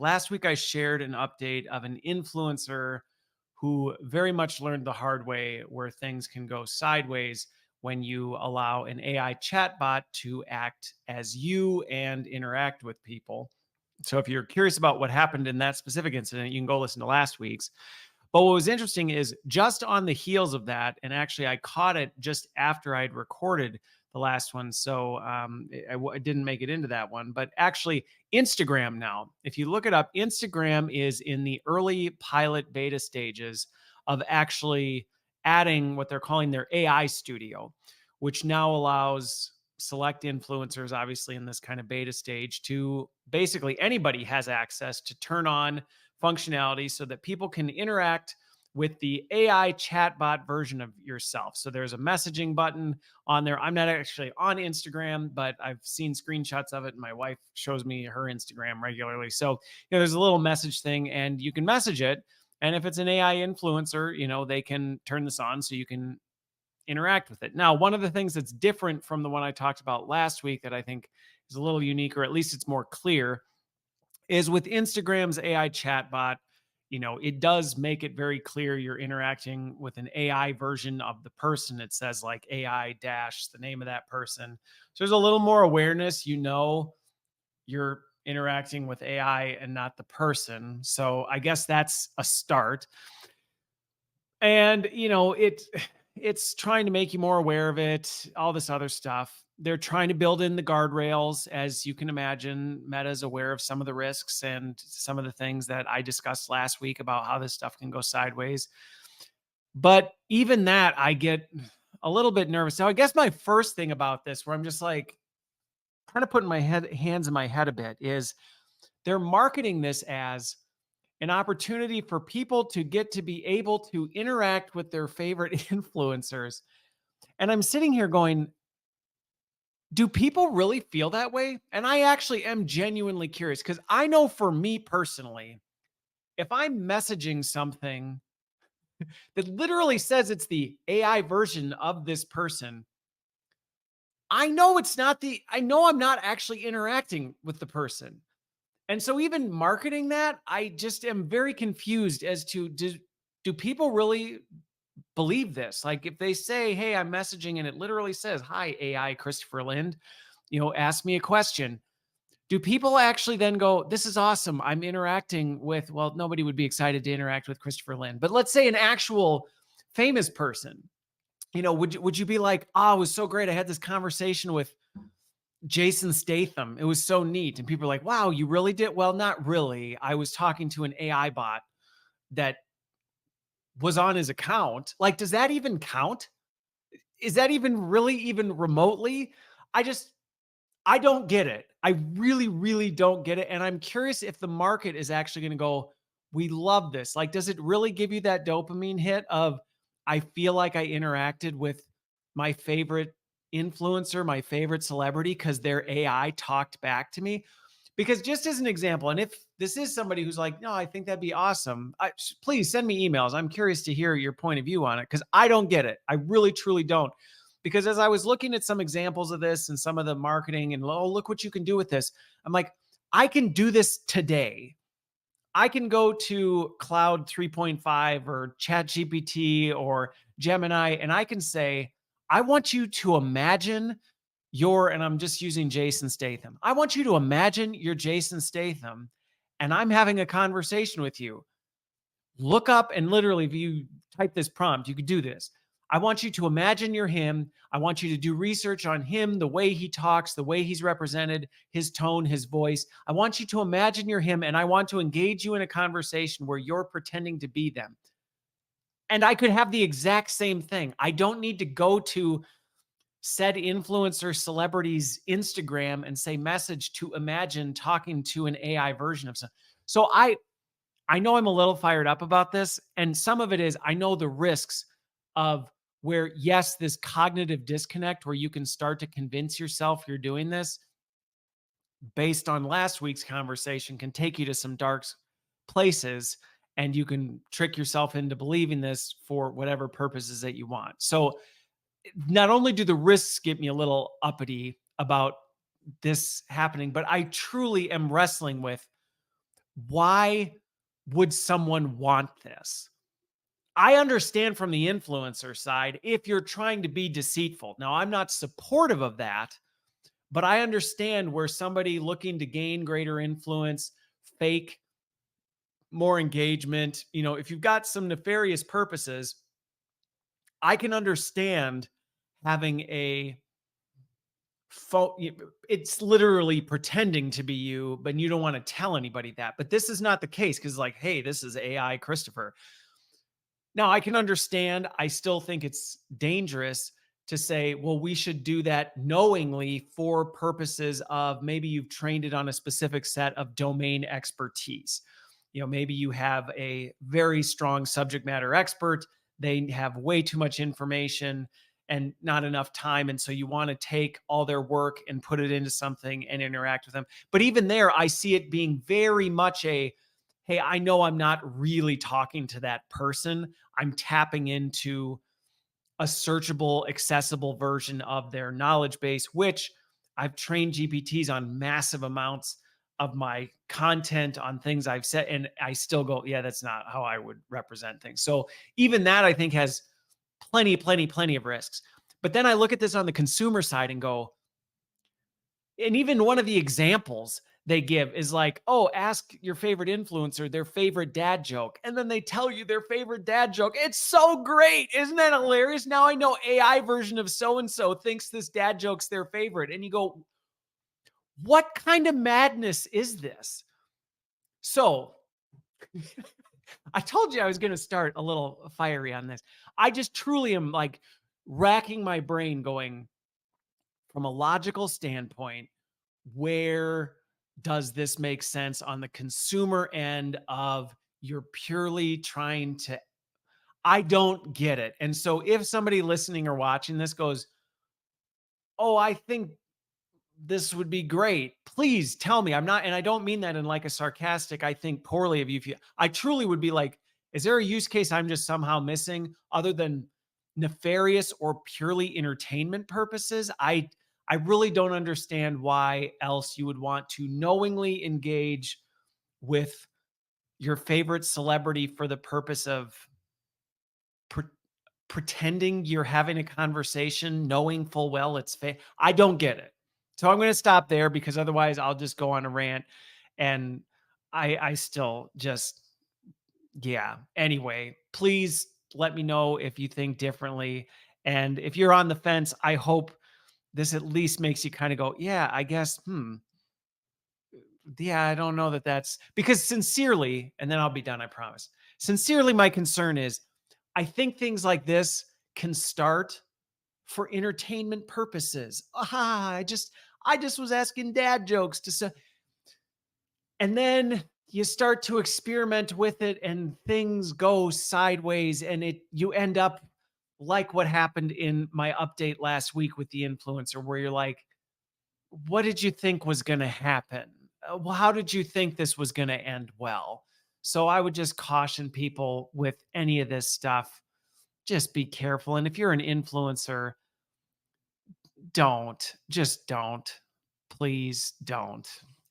Last week, I shared an update of an influencer who very much learned the hard way where things can go sideways when you allow an AI chatbot to act as you and interact with people. So, if you're curious about what happened in that specific incident, you can go listen to last week's. But what was interesting is just on the heels of that, and actually I caught it just after I'd recorded the last one. So I didn't make it into that one. But actually, Instagram now, if you look it up, Instagram is in the early pilot beta stages of actually adding what they're calling their AI studio, which now allows select influencers, obviously in this kind of beta stage, to basically anybody has access to turn on functionality so that people can interact with the AI chatbot version of yourself. So there's a messaging button on there. I'm not actually on Instagram, but I've seen screenshots of it, and my wife shows me her Instagram regularly. So, there's a little message thing, and you can message it. And if it's an AI influencer, they can turn this on so you can interact with it. Now, one of the things that's different from the one I talked about last week that I think is a little unique, or at least it's more clear, is with Instagram's AI chatbot. It does make it very clear you're interacting with an AI version of the person. It says like AI dash the name of that person. So there's a little more awareness. You're interacting with AI and not the person. So I guess that's a start. And it's trying to make you more aware of it, all this other stuff. They're trying to build in the guardrails. As you can imagine, Meta is aware of some of the risks and some of the things that I discussed last week about how this stuff can go sideways. But even that, I get a little bit nervous. So I guess my first thing about this, where I'm just like kind of putting my hands in my head a bit, is they're marketing this as an opportunity for people to get to be able to interact with their favorite influencers. And I'm sitting here going, do people really feel that way? And I actually am genuinely curious, because I know for me personally, if I'm messaging something that literally says it's the AI version of this person, I know I'm not actually interacting with the person. And so even marketing that, I just am very confused as to, do people really believe this? Like if they say, "Hey, I'm messaging," and it literally says, "Hi, AI Christopher Lind, ask me a question." Do people actually then go, "This is awesome. I'm interacting with," well, nobody would be excited to interact with Christopher Lind, but let's say an actual famous person. Would you be like, "Oh, it was so great. I had this conversation with Jason Statham. It was so neat." And people are like, "Wow, you really did?" Well, not really. I was talking to an AI bot that was on his account. Like, does that even count? Is that even really even remotely? I just I don't get it. I really, really don't get it. And I'm curious if the market is actually going to go, "We love this." Like, does it really give you that dopamine hit of, I feel like I interacted with my favorite influencer, my favorite celebrity, because their AI talked back to me? Because just as an example, and if this is somebody who's like, "No, I think that'd be awesome," please send me emails. I'm curious to hear your point of view on it, because I don't get it. I really, truly don't. Because as I was looking at some examples of this and some of the marketing and, "Oh, look what you can do with this," I'm like, I can do this today. I can go to Cloud 3.5 or ChatGPT or Gemini, and I can say, "I want you to imagine and I'm just using Jason Statham. I want you to imagine you're Jason Statham and I'm having a conversation with you. Look up," and literally, if you type this prompt, you could do this. "I want you to imagine you're him. I want you to do research on him, the way he talks, the way he's represented, his tone, his voice. I want you to imagine you're him, and I want to engage you in a conversation where you're pretending to be them." And I could have the exact same thing. I don't need to go to said influencer celebrity's Instagram and say, "Message to imagine talking to an AI version of some." So I know I'm a little fired up about this. And some of it is, I know the risks of where, yes, this cognitive disconnect where you can start to convince yourself you're doing this based on last week's conversation can take you to some dark places, and you can trick yourself into believing this for whatever purposes that you want. So not only do the risks get me a little uppity about this happening, but I truly am wrestling with, Why would someone want this? I understand from the influencer side if you're trying to be deceitful. Now, I'm not supportive of that, but I understand where somebody looking to gain greater influence, fake more engagement, if you've got some nefarious purposes, I can understand having it's literally pretending to be you, but you don't want to tell anybody that. But this is not the case because, like, hey, this is AI Christopher. Now, I can understand. I still think it's dangerous to say, well, we should do that knowingly for purposes of maybe you've trained it on a specific set of domain expertise. Maybe you have a very strong subject matter expert, they have way too much information and not enough time. And so you want to take all their work and put it into something and interact with them. But even there, I see it being very much hey, I know I'm not really talking to that person. I'm tapping into a searchable, accessible version of their knowledge base, which I've trained GPTs on massive amounts of my content on things I've said. And I still go, yeah, that's not how I would represent things. So even that I think has plenty of risks. But then I look at this on the consumer side and go, and even one of the examples they give is like, oh, ask your favorite influencer their favorite dad joke. And then they tell you their favorite dad joke. It's so great. Isn't that hilarious? Now I know AI version of so and so thinks this dad joke's their favorite. And you go, what kind of madness is this? So I told you I was going to start a little fiery on this. I just truly am like racking my brain going from a logical standpoint, where does this make sense on the consumer end of you're purely trying to I don't get it. And so if somebody listening or watching this goes, "Oh, I think this would be great." Please tell me. I'm not, and I don't mean that in like a sarcastic, I think poorly of you. If you, I truly would be like, is there a use case I'm just somehow missing other than nefarious or purely entertainment purposes? I really don't understand why else you would want to knowingly engage with your favorite celebrity for the purpose of pre- pretending you're having a conversation, knowing full well it's fake. I don't get it. So I'm going to stop there because otherwise I'll just go on a rant. And I still just, yeah. Anyway, please let me know if you think differently. And if you're on the fence, I hope this at least makes you kind of go, yeah, I guess, yeah, I don't know that that's because sincerely, and then I'll be done, I promise. Sincerely, my concern is I think things like this can start for entertainment purposes. I just was asking dad jokes to say, and then you start to experiment with it and things go sideways and you end up like what happened in my update last week with the influencer where you're like, what did you think was going to happen? Well, how did you think this was going to end well? So I would just caution people with any of this stuff. Just be careful. And if you're an influencer, just don't. Please don't.